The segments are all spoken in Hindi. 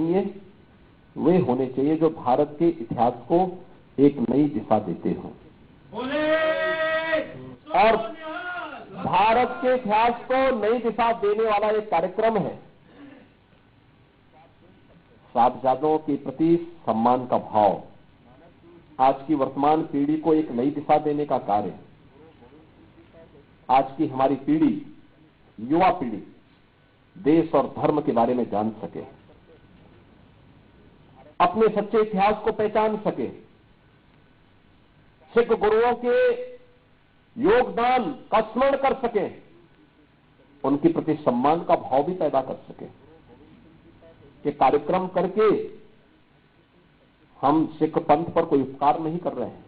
चाहिए वे होने चाहिए जो भारत के इतिहास को एक नई दिशा देते हों। और भारत के इतिहास को नई दिशा देने वाला एक कार्यक्रम है साहबजादों के प्रति सम्मान का भाव। आज की वर्तमान पीढ़ी को एक नई दिशा देने का कार्य। आज की हमारी पीढ़ी, युवा पीढ़ी देश और धर्म के बारे में जान सके, अपने सच्चे इतिहास को पहचान सके, सिख गुरुओं के योगदान का स्मरण कर सके, उनके प्रति सम्मान का भाव भी पैदा कर सके। कि कार्यक्रम करके हम सिख पंथ पर कोई उपकार नहीं कर रहे हैं,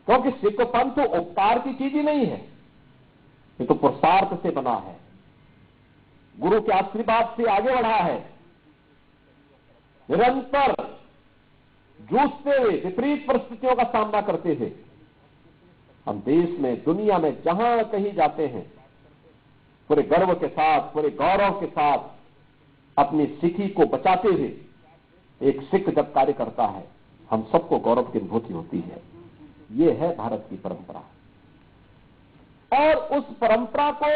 क्योंकि सिख पंथ उपकार की चीज ही नहीं है, ये तो पुरुषार्थ से बना है, गुरु के आशीर्वाद से आगे बढ़ा है। निरंतर जूझते हुए विपरीत परिस्थितियों का सामना करते हुए हम देश में, दुनिया में जहां कहीं जाते हैं पूरे गर्व के साथ, पूरे गौरव के साथ अपनी सिखी को बचाते हुए एक सिख जब कार्य करता है हम सबको गौरव की अनुभूति होती है। ये है भारत की परंपरा, और उस परंपरा को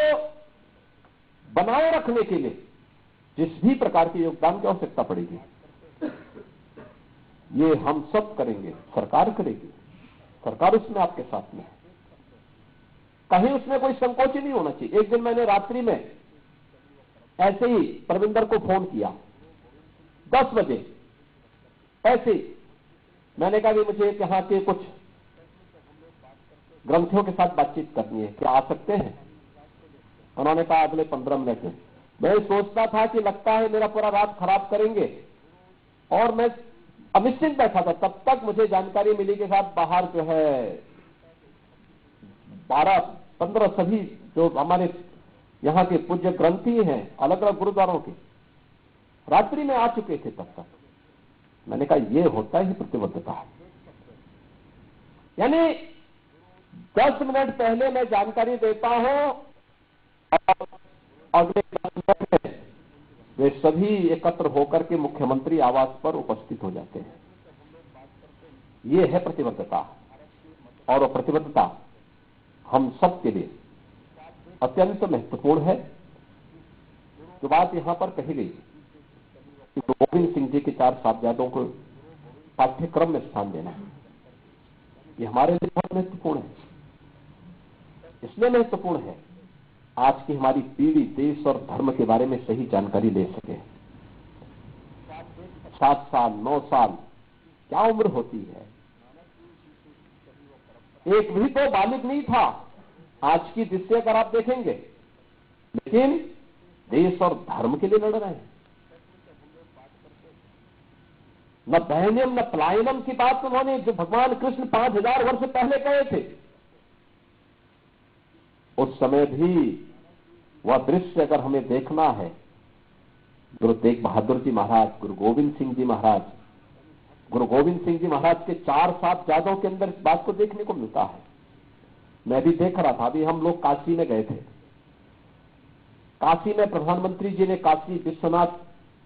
बनाए रखने के लिए जिस भी प्रकार के योगदान की आवश्यकता पड़ेगी ये हम सब करेंगे, सरकार करेगी, सरकार उसमें आपके साथ में है, कहीं उसमें कोई संकोच ही नहीं होना चाहिए। एक दिन मैंने रात्रि में ऐसे ही परविंदर को फोन किया 10 बजे, ऐसे ही मैंने कहा कि मुझे यहाँ के कुछ ग्रंथियों के साथ बातचीत करनी है, क्या आ सकते हैं? उन्होंने कहा अगले 15 मिनट में। मैं सोचता था कि लगता है मेरा पूरा रात खराब करेंगे, और मैं अनिश्चित बैठा था। तब तक मुझे जानकारी मिली के साथ बाहर जो है 12-15 सभी जो हमारे यहाँ के पूज्य ग्रंथी हैं अलग अलग गुरुद्वारों के रात्रि में आ चुके थे। तब तक मैंने कहा ये होता ही प्रतिबद्धता है, यानी 10 मिनट पहले मैं जानकारी देता हूं और अगले 10 मिनट में वे सभी एकत्र होकर के मुख्यमंत्री आवास पर उपस्थित हो जाते हैं। ये है प्रतिबद्धता, और वो प्रतिबद्धता हम सब के लिए अत्यंत महत्वपूर्ण है। जो बात यहां पर कही गई कि गोविंद सिंह जी के 4 साहबजादों को पाठ्यक्रम में स्थान देना है, ये हमारे लिए बहुत महत्वपूर्ण है। इसलिए महत्वपूर्ण है आज की हमारी पीढ़ी देश और धर्म के बारे में सही जानकारी ले सके। 7 साल 9 साल क्या उम्र होती है? एक भी तो बालिग नहीं था आज की दृष्टि अगर आप देखेंगे, लेकिन देश और धर्म के लिए लड़ रहे हैं। न दहनम न पलायनम की बात उन्होंने जो भगवान कृष्ण 5000 वर्ष पहले कहे थे, उस समय भी वह दृश्य अगर हमें देखना है, गुरु तेग बहादुर जी महाराज, गुरु गोविंद सिंह जी महाराज, गुरु गोविंद सिंह जी महाराज के 4 साहबजादों के अंदर इस बात को देखने को मिलता है। मैं भी देख रहा था, अभी हम लोग काशी में गए थे। काशी में प्रधानमंत्री जी ने काशी विश्वनाथ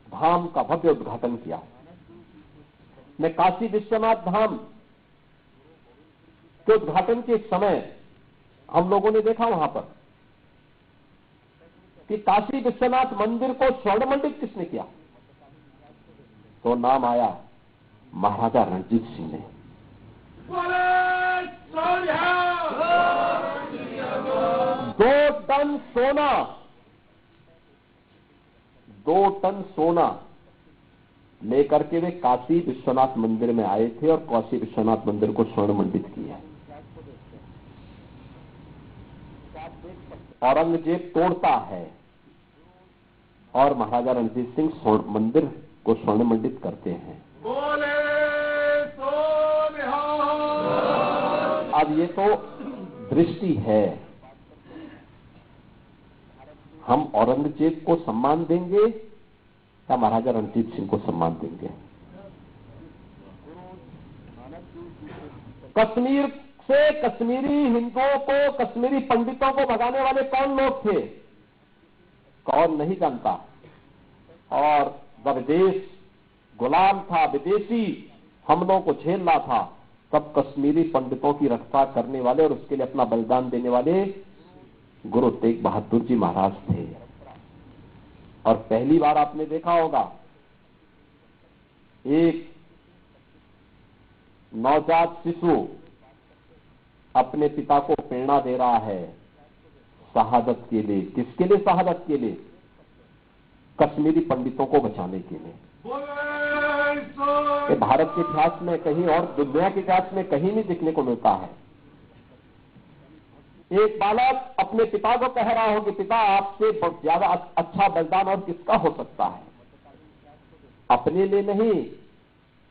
धाम का भव्य उद्घाटन किया। मैं काशी विश्वनाथ धाम के उद्घाटन के समय हम लोगों ने देखा वहां पर कि काशी विश्वनाथ मंदिर को स्वर्ण मंडित किसने किया, तो नाम आया महाराजा रणजीत सिंह ने। 2 टन सोना, 2 टन सोना लेकर के वे काशी विश्वनाथ मंदिर में आए थे और काशी विश्वनाथ मंदिर को स्वर्ण मंडित किया। औरंगजेब तोड़ता है और महाराजा रणजीत सिंह मंदिर को स्वर्ण मंडित करते हैं। अब ये तो दृष्टि है, हम औरंगजेब को सम्मान देंगे या महाराजा रणजीत सिंह को सम्मान देंगे? कश्मीर से कश्मीरी हिंदुओं को, कश्मीरी पंडितों को भगाने वाले कौन लोग थे? कौन नहीं जानता। और जब देश गुलाम था, विदेशी हमलों को झेल रहा था, तब कश्मीरी पंडितों की रक्षा करने वाले और उसके लिए अपना बलिदान देने वाले गुरु तेग बहादुर जी महाराज थे। और पहली बार आपने देखा होगा एक नवजात शिशु अपने पिता को प्रेरणा दे रहा है शहादत के लिए। किसके लिए शहादत के लिए? कश्मीरी पंडितों को बचाने के लिए। ये भारत के इतिहास में कहीं और दुनिया के इतिहास में कहीं नहीं देखने को मिलता है। एक बालक अपने पिता को कह रहा हो कि पिता आपसे ज्यादा अच्छा बलिदान और किसका हो सकता है? अपने लिए नहीं,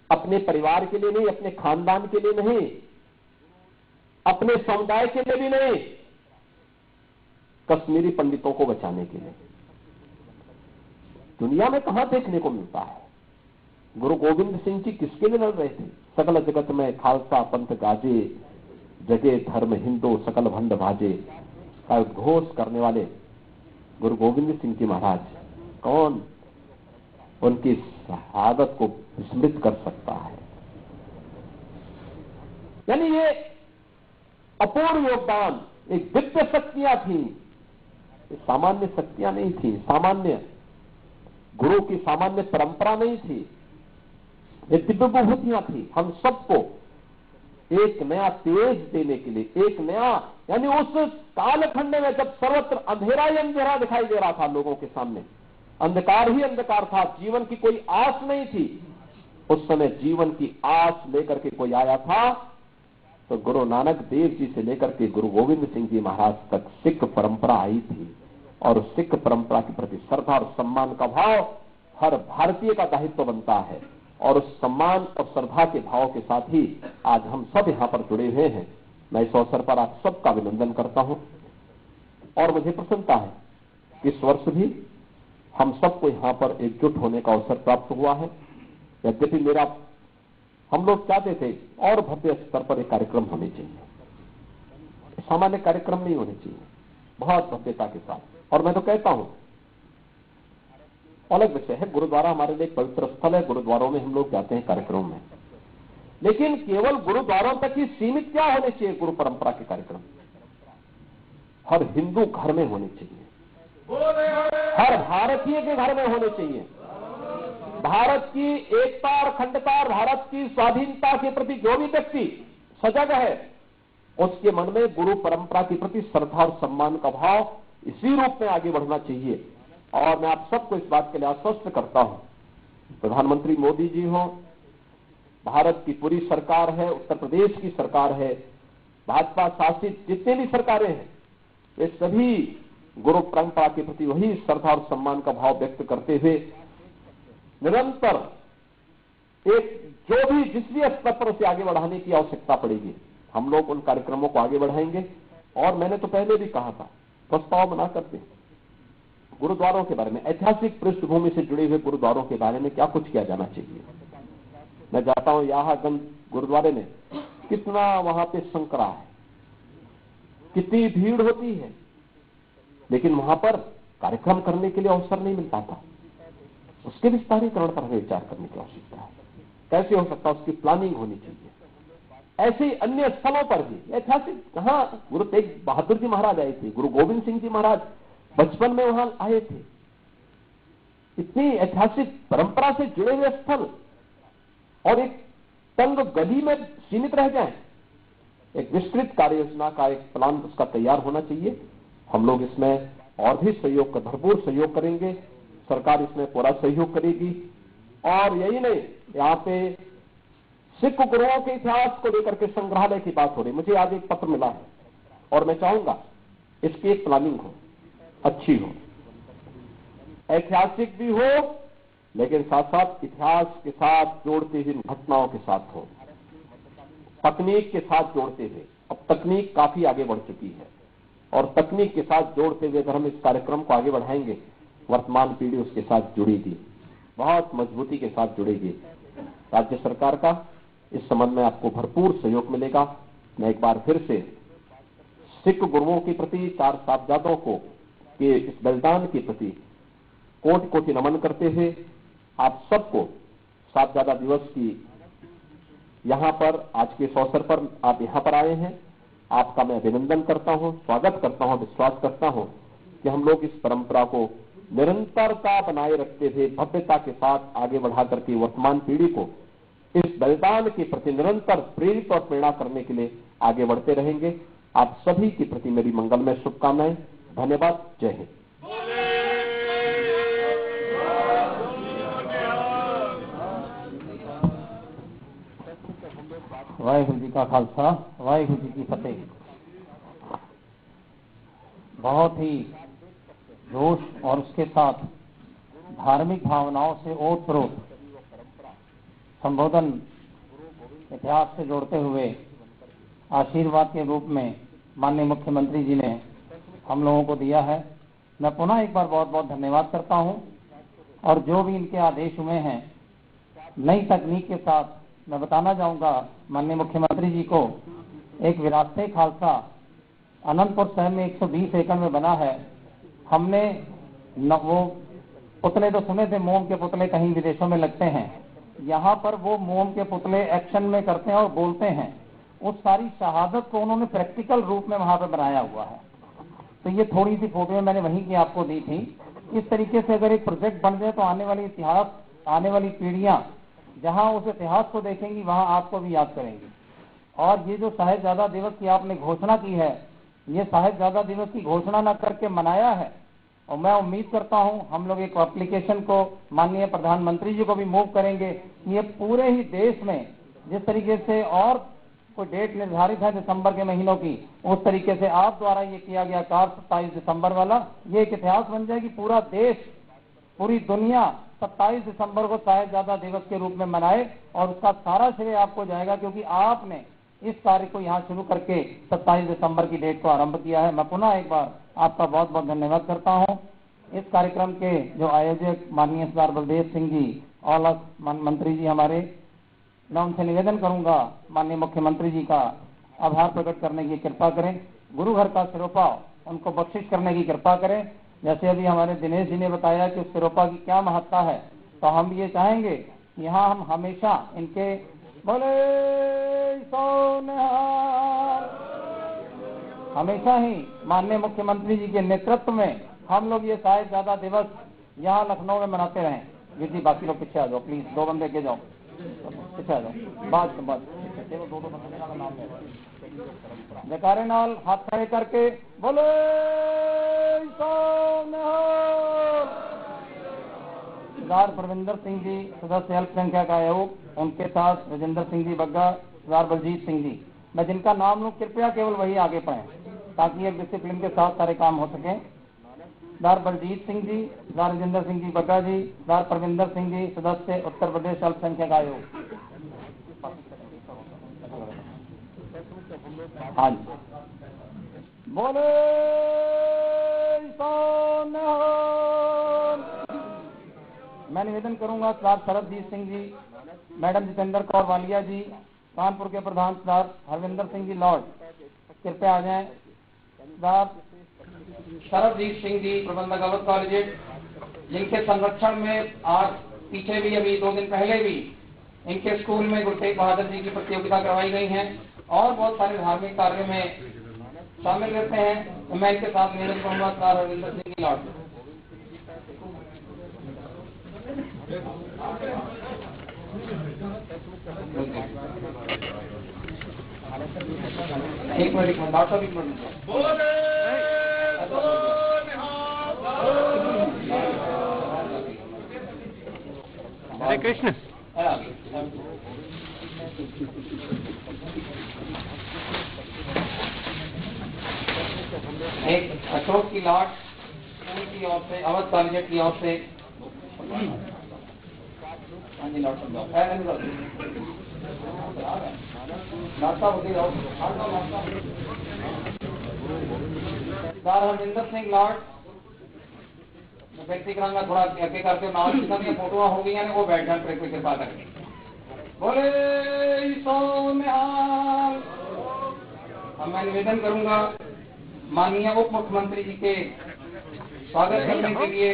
अपने परिवार के लिए नहीं, अपने खानदान के लिए नहीं, अपने समुदाय के लिए भी नहीं, कश्मीरी पंडितों को बचाने के लिए। दुनिया में कहां देखने को मिलता है? गुरु गोविंद सिंह जी किसके लिए लड़ रहे थे? सकल जगत में खालसा पंथ गाजे, जगे धर्म हिंदू सकल भंड भाजे का घोष करने वाले गुरु गोविंद सिंह जी महाराज। कौन उनकी शहादत को विस्मृत कर सकता है? यानी ये अपूर्व योगदान, एक दिव्य शक्तियां थी, सामान्य शक्तियां नहीं थी, सामान्य गुरु की सामान्य परंपरा नहीं थी, ये दिव्य विभूतियां थी। हम सबको एक नया तेज देने के लिए, एक नया, यानी उस कालखंड में जब सर्वत्र अंधेरा ही अंधेरा दिखाई दे रहा था, लोगों के सामने अंधकार ही अंधकार था, जीवन की कोई आस नहीं थी, उस समय जीवन की आस लेकर के कोई आया था तो गुरु नानक देव जी से लेकर के गुरु गोविंद सिंह जी महाराज तक सिख परंपरा आई थी। और सिख परंपरा के प्रति श्रद्धा और सम्मान का भाव हर भारतीय का दायित्व बनता है। और उस सम्मान और श्रद्धा के भाव के साथ ही आज हम सब यहां पर जुड़े हुए हैं। मैं इस अवसर पर आप सबका अभिनंदन करता हूं और मुझे प्रसन्नता है कि इस वर्ष भी हम सबको यहां पर एकजुट होने का अवसर प्राप्त हुआ है। यद्यपि हम लोग चाहते थे और भव्य स्तर पर एक कार्यक्रम होने चाहिए, सामान्य कार्यक्रम नहीं होने चाहिए, बहुत भव्यता के साथ। और मैं तो कहता हूं, अलग विषय है, गुरुद्वारा हमारे लिए पवित्र स्थल है, गुरुद्वारों में हम लोग जाते हैं कार्यक्रमों में, लेकिन केवल गुरुद्वारों तक ही सीमित क्या होने चाहिए? गुरु परंपरा के कार्यक्रम हर हिंदू घर में होने चाहिए, हर भारतीय के घर में होने चाहिए। भारत की एकता और अखंडता और भारत की स्वाधीनता के प्रति जो भी व्यक्ति सजग है, उसके मन में गुरु परंपरा के प्रति श्रद्धा और सम्मान का भाव इसी रूप में आगे बढ़ना चाहिए। और मैं आप सबको इस बात के लिए आश्वस्त करता हूं, प्रधानमंत्री मोदी जी हो, भारत की पूरी सरकार है, उत्तर प्रदेश की सरकार है, भाजपा शासित जितने भी सरकारें हैं, वे सभी गुरु परंपरा के प्रति वही श्रद्धा और सम्मान का भाव व्यक्त करते हुए निरंतर एक जो भी जिस भी स्तर पर उसे आगे बढ़ाने की आवश्यकता पड़ेगी, हम लोग उन कार्यक्रमों को आगे बढ़ाएंगे। और मैंने तो पहले भी कहा था, प्रस्ताव बना करते गुरुद्वारों के बारे में, ऐतिहासिक पृष्ठभूमि से जुड़े हुए गुरुद्वारों के बारे में क्या कुछ किया जाना चाहिए। मैं जाता हूं याहागंज गुरुद्वारे में, कितना वहां पे संकरा है, कितनी भीड़ होती है, लेकिन वहां पर कार्यक्रम करने के लिए अवसर नहीं मिल पाता। उसके विस्तारीकरण पर हमें विचार करने की आवश्यकता है, कैसे हो सकता है, उसकी प्लानिंग होनी चाहिए। ऐसे अन्य स्थलों पर भी ऐतिहासिक, कहां गुरु तेग बहादुर जी महाराज आए थे, गुरु गोविंद सिंह जी महाराज बचपन में वहां आए थे। इतनी ऐतिहासिक परंपरा से जुड़े हुए स्थल और एक तंग गली में सीमित रह जाए, एक विस्तृत कार्य योजना का एक प्लान उसका तैयार होना चाहिए। हम लोग इसमें और भी सहयोग, भरपूर सहयोग करेंगे, सरकार इसमें पूरा सहयोग करेगी। और यही नहीं, यहाँ पे सिख गुरुओं के इतिहास को लेकर के संग्रहालय की बात हो रही, मुझे आज एक पत्र मिला है और मैं चाहूंगा इसकी एक प्लानिंग हो, अच्छी हो, ऐतिहासिक भी हो, लेकिन साथ साथ इतिहास के साथ जोड़ते हुए घटनाओं के साथ हो, तकनीक के साथ जोड़ते हुए। अब तकनीक काफी आगे बढ़ चुकी है और तकनीक के साथ जोड़ते हुए अगर हम इस कार्यक्रम को आगे बढ़ाएंगे, वर्तमान पीढ़ी उसके साथ जुड़ेगी, बहुत मजबूती के साथ जुड़ेगी। राज्य सरकार का इस संबंध में आपको भरपूर सहयोग मिलेगा। मैं एक बार फिर से सिख गुरुओं के प्रति, चार साहबजादों को के इस बलिदान के प्रति कोटि कोटि नमन करते हुए आप सबको साहिबजादा दिवस की यहाँ पर आज के इस अवसर पर आप यहाँ पर आए हैं, आपका मैं अभिनंदन करता हूँ, स्वागत करता हूँ, विश्वास करता हूँ कि हम लोग इस परंपरा को निरंतरता बनाए रखते हुए भव्यता के साथ आगे बढ़ा करके वर्तमान पीढ़ी को इस बलिदान के प्रति निरंतर प्रेरित और प्रेरणा करने के लिए आगे बढ़ते रहेंगे। आप सभी के प्रति मेरी मंगलमय शुभकामनाएं। धन्यवाद। जय हिंद। वाहिगुरु जी का खालसा, वाहिगुरु जी की फतेह। बहुत ही जोश और उसके साथ धार्मिक भावनाओं से ओतप्रोत संबोधन इतिहास से जोड़ते हुए आशीर्वाद के रूप में माननीय मुख्यमंत्री जी ने हम लोगों को दिया है। मैं पुनः एक बार बहुत बहुत धन्यवाद करता हूं। और जो भी इनके आदेश हुए हैं नई तकनीक के साथ मैं बताना चाहूंगा माननीय मुख्यमंत्री जी को, एक विरासत खालसा अनंतपुर शहर में 120 एकड़ में बना है। हमने वो पुतले तो सुने थे, मोम के पुतले कहीं विदेशों में लगते हैं, यहाँ पर वो मोम के पुतले एक्शन में करते हैं और बोलते हैं। उस सारी शहादत को उन्होंने प्रैक्टिकल रूप में वहां पर बनाया हुआ है। तो ये थोड़ी सी फोटो मैंने वहीं की आपको दी थी। इस तरीके से अगर एक प्रोजेक्ट बन जाए तो आने वाली इतिहास, आने वाली पीढ़ियां जहां उस इतिहास को देखेंगी वहां आपको भी याद करेंगी। और ये जो साहिबजादा दिवस की आपने घोषणा की है, ये साहिबजादा दिवस की घोषणा न करके मनाया है। और मैं उम्मीद करता हूं हम लोग एक एप्लीकेशन को माननीय प्रधानमंत्री जी को भी मूव करेंगे। ये पूरे ही देश में जिस तरीके से और कोई डेट निर्धारित है दिसंबर के महीनों की, उस तरीके से आप द्वारा ये किया गया कार्य 27 दिसंबर वाला, ये एक इतिहास बन जाएगी। पूरा देश, पूरी दुनिया 27 दिसंबर को साहिबजादा दिवस के रूप में मनाए और उसका सारा श्रेय आपको जाएगा, क्योंकि आपने इस कार्य को यहाँ शुरू करके 27 दिसंबर की डेट को आरंभ किया है। मैं पुनः एक बार आपका बहुत बहुत धन्यवाद करता हूँ। इस कार्यक्रम के जो आयोजक माननीय सरदार बलदेव सिंह जी और मंत्री जी हमारे, मैं उनसे निवेदन करूंगा माननीय मुख्यमंत्री जी का आभार प्रकट करने की कृपा करें। गुरु घर का सिरोपा उनको बख्शिश करने की कृपा करें। जैसे अभी हमारे दिनेश जी ने बताया कि उस सिरोपा की क्या महत्ता है, तो हम ये चाहेंगे कि यहाँ हम हमेशा इनके बोले सोनिहाल, हमेशा ही माननीय मुख्यमंत्री जी के नेतृत्व में हम लोग ये साहिबजादा दिवस यहाँ लखनऊ में मनाते रहें। वीर जी बाकी लोग पीछे आ जाओ प्लीज, 2 बंदे के जाओ, पीछे आ जाओ, बात केवल 2 बंदे का नाम है। जयकारे नाल हाथ खड़े करके बोले सरदार परविंदर सिंह जी सदस्य अल्पसंख्यक आयोग, उनके साथ राजेंद्र सिंह जी बग्गा, सरदार बलजीत सिंह जी, मैं जिनका नाम लूं कृपया केवल वही आगे पढ़ें ताकि एक डिसिप्लिन के साथ सारे काम हो सके। सरदार बलजीत सिंह जी, सरदार राजेंद्र सिंह जी बग्गा जी, सरदार परविंदर सिंह जी सदस्य उत्तर प्रदेश अल्पसंख्यक आयोग। हाँ जी, बोले मैं निवेदन करूंगा सरदार शरदजीत सिंह जी, मैडम जितेंद्र कौर वालिया जी, कानपुर के प्रधान सरदार हरविंदर सिंह जी लॉर्ड कृपया आ जाएं। सरदार शरदजीत सिंह जी प्रबंधक अवध कॉलेज, जिनके संरक्षण में आज पीछे भी अभी 2 दिन पहले भी इनके स्कूल में गुरु तेग बहादुर जी की प्रतियोगिता करवाई गई है और बहुत सारे धार्मिक कार्यों में शामिल रहते हैं। तो मैं इनके साथ निवेदन करूंगा सरदार हरविंदर सिंह जी लॉर्ड। एक मिनट डॉक्टर एक मिनट हरे कृष्ण। एक अशोक की लॉट स्कूल की ओर से, अवध कॉलेज की ओर से हरविंदर सिंह लॉर्ड, मैं व्यक्ति कराऊंगा थोड़ा आगे करके नाम की फोटो हो गई है वो बैठ जाए ट्रैक के पास करके बोले सोनिहाल। अब मैं निवेदन करूंगा माननीय उप मुख्यमंत्री जी के स्वागत करने के लिए